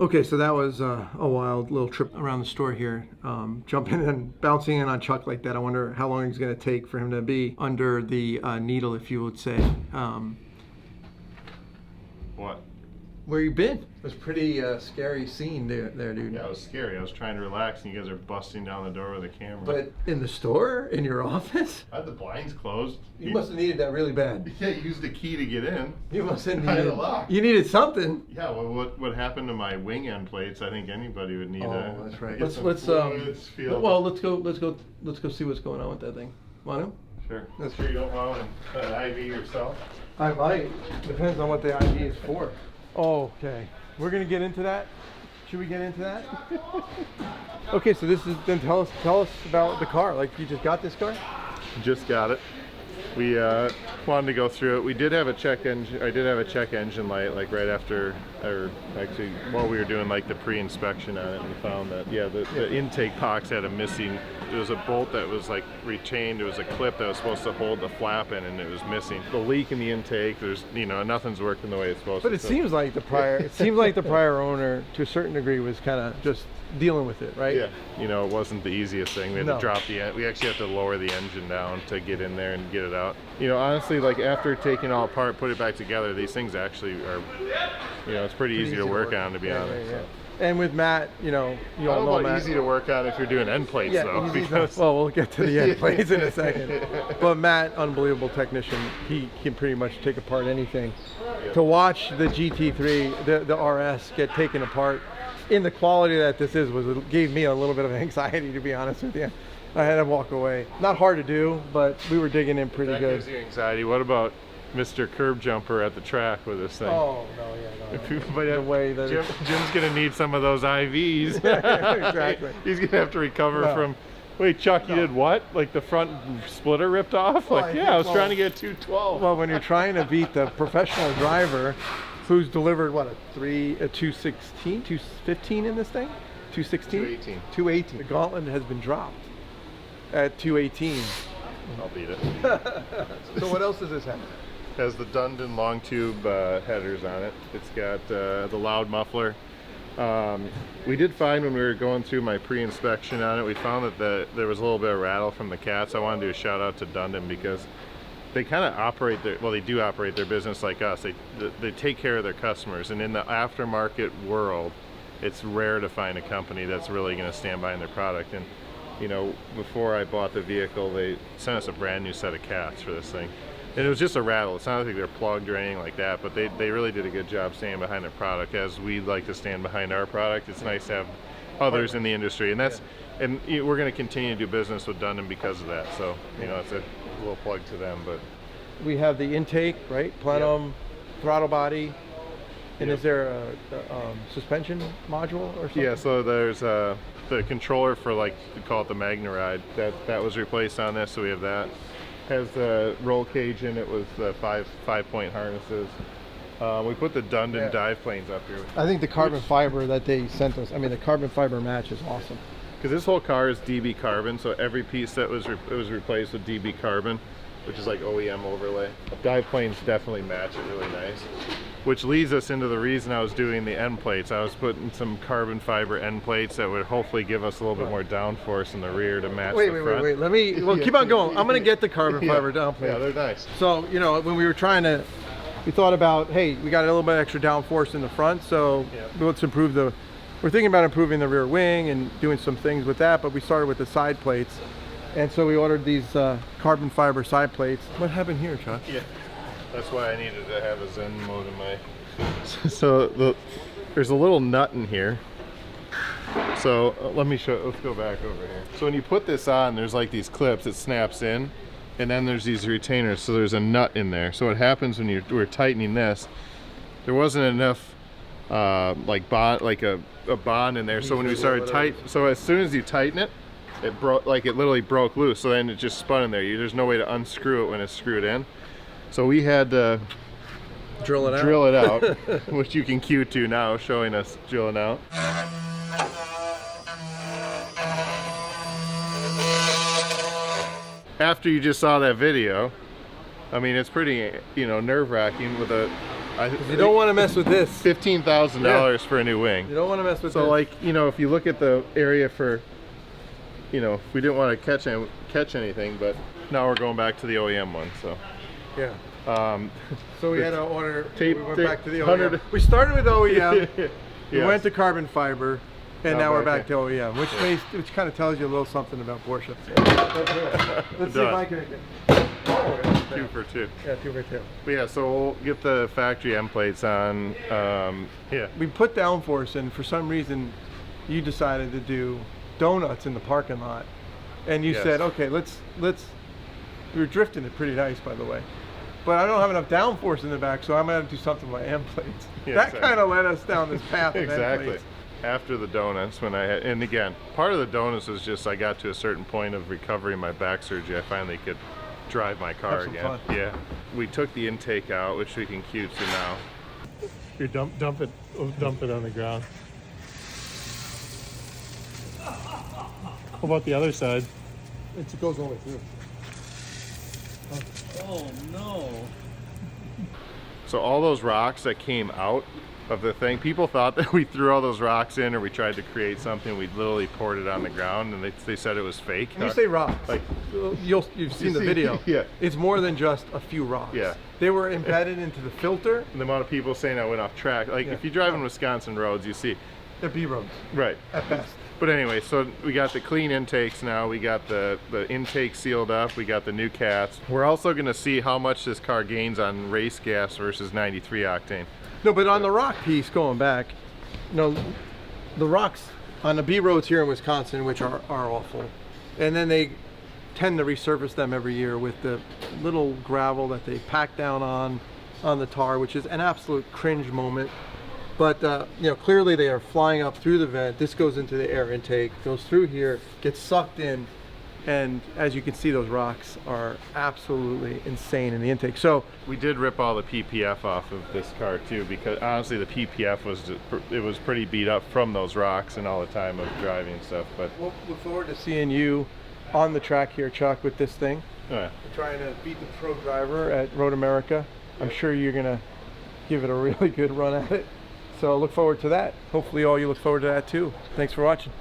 Okay, so that was a wild little trip around the store here. Jumping and bouncing in on Chuck like that. I wonder how long it's going to take for him to be under the needle, if you would say. What? Where you been? It was a pretty scary scene there, dude. Yeah, it was scary. I was trying to relax, and you guys are busting down the door with a camera. But in the store? In your office? I had the blinds closed. You must have needed that really bad. Yeah, you used the key to get in. You must have I had needed a lock. You needed something. Yeah, well, what happened to my wing end plates? I think anybody would need. Oh, that's right. Let's Well, let's go see what's going on with that thing. Want to? Sure. That's sure you don't want an IV yourself. I might. Depends on what the ID is for. Okay. We're gonna get into that. Should we get into that? Okay, so this is, then tell us about the car. Like, you just got this car? Just got it. We wanted to go through it. We did have a check engine. I did have a check engine light, like right after, or actually while we were doing like the pre-inspection on it, and we found that the intake box had a missing. There was a bolt that was like retained. There was a clip that was supposed to hold the flap in, and it was missing. The leak in the intake. There's nothing's working the way it's supposed to. But it seems like the prior owner, to a certain degree, was kind of just dealing with it, right? Yeah. It wasn't the easiest thing. We had to drop the. We actually had to lower the engine down to get in there and get it out. Honestly, like after taking it all apart, put it back together, these things actually are. It's pretty easy to work on, to be honest. Yeah. And with Matt, you all know Matt. Easy to work on if you're doing end plates, though. Well, we'll get to the end plates in a second. But Matt, unbelievable technician. He can pretty much take apart anything. To watch the GT3, the RS get taken apart in the quality that this is gave me a little bit of anxiety, to be honest with you. I had to walk away. Not hard to do, but we were digging in pretty good. That gives you anxiety. What about Mr. Curb Jumper at the track with this thing? Oh, no, yeah, no. The way that Jim's going to need some of those IVs. Exactly. He's going to have to recover from... Wait, Chuck, you did what? Like the front splitter ripped off? Well, I was trying to get 212. Well, when you're trying to beat the professional driver who's delivered, what, a 216, 215 in this thing? 216? 218. 218. The gauntlet has been dropped at 218. I'll beat it. So what else does this have? Has the Dundon long tube headers on it. It's got the loud muffler. We did find when we were going through my pre-inspection on it, we found that there was a little bit of rattle from the cats. I want to do a shout out to Dundon because they kind of operate they do operate their business like us. They take care of their customers, and in the aftermarket world, it's rare to find a company that's really going to stand behind their product. And before I bought the vehicle, they sent us a brand new set of cats for this thing. And it was just a rattle. It's not like they're plugged or anything like that, but they really did a good job standing behind their product, as we like to stand behind our product. It's nice to have others in the industry, and and we're going to continue to do business with Dundon because of that. So it's a little plug to them. But we have the intake, right? Plenum, throttle body, and is there a suspension module or something? Yeah, so there's the controller for, like, we call it the Magna-Ride. That was replaced on this, so we have that. Has the roll cage in it with 5-point harnesses. We put the Dundon dive planes up here. I think the carbon fiber that they sent us, the carbon fiber match is awesome. Because this whole car is DB carbon, so every piece that was replaced with DB carbon, which is like OEM overlay. Dive planes definitely match it really nice. Which leads us into the reason I was doing the end plates. I was putting some carbon fiber end plates that would hopefully give us a little bit more downforce in the rear to match the front. Wait. Let me, keep on going. I'm going to get the carbon fiber down plates. Yeah, they're nice. So, when we were we thought about, hey, we got a little bit extra downforce in the front, so let's improve we're thinking about improving the rear wing and doing some things with that, but we started with the side plates. And so we ordered these carbon fiber side plates. What happened here, Chuck? Yeah, that's why I needed to have a Zen mode in my... So there's a little nut in here. So let's go back over here. So when you put this on, there's like these clips, it snaps in, and then there's these retainers, so there's a nut in there. So what happens when we're tightening this, there wasn't enough a bond in there. So when we started so as soon as you tighten it, it broke, like it literally broke loose. So then it just spun in there. There's no way to unscrew it when it's screwed in. So we had to drill it out, which you can cue to now, showing us drilling out. After you just saw that video, it's pretty, nerve-wracking with You don't want to mess with this. $15,000 for a new wing. You don't want to mess with So this. like, you know, if you look at the area for, you know, we didn't want to catch anything, but now we're going back to the OEM one, so. Yeah. Um, So we had to order, tape- we went tape- back to the OEM. 100 We started with OEM, we Yes. went to carbon fiber, and now we're back okay. to OEM, which kind of tells you a little something about Porsche. Let's see if I can get. Oh, 2 for 2. Yeah, 2 for 2. But yeah, so we'll get the factory end plates on. Yeah. We put downforce, and for some reason, you decided to do donuts in the parking lot, and you Yes. said, okay, let's. We were drifting it pretty nice, by the way. But I don't have enough downforce in the back, so I'm gonna have to do something with my end plates. Yeah, that exactly. kind of led us down this path of end Exactly. plates. After the donuts, when I had, and again, part of the donuts was just I got to a certain point of recovering my back surgery. I finally could drive my car Have some again. fun. Yeah. We took the intake out, which we can cube to now. Here, dump it on the ground. How about the other side? It goes all the way through. Oh no. So all those rocks that came out of the thing, people thought that we threw all those rocks in or we tried to create something. We literally poured it on the ground, and they said it was fake. When you say rocks, Like- you've seen the see- video. yeah. It's more than just a few rocks. Yeah. They were embedded into the filter. And the amount of people saying I went off track. Like Yeah. if you drive in Wisconsin roads, you see. They're B roads Right. at best. But anyway, so we got the clean intakes now. We got the intake sealed up. We got the new cats. We're also going to see how much this car gains on race gas versus 93 octane. No, but on the rock piece, going back, the rocks on the B roads here in Wisconsin, which are awful, and then they tend to resurface them every year with the little gravel that they pack down on the tar, which is an absolute cringe moment. But clearly they are flying up through the vent. This goes into the air intake, goes through here, gets sucked in, and as you can see, those rocks are absolutely insane in the intake. So We did rip all the PPF off of this car too, because honestly the PPF was pretty beat up from those rocks and all the time of driving and stuff. But we'll look forward to seeing you on the track here, Chuck, with this thing. Trying to beat the pro driver at Road America. I'm sure you're gonna give it a really good run at it. So look forward to that. Hopefully all you look forward to that too. Thanks for watching.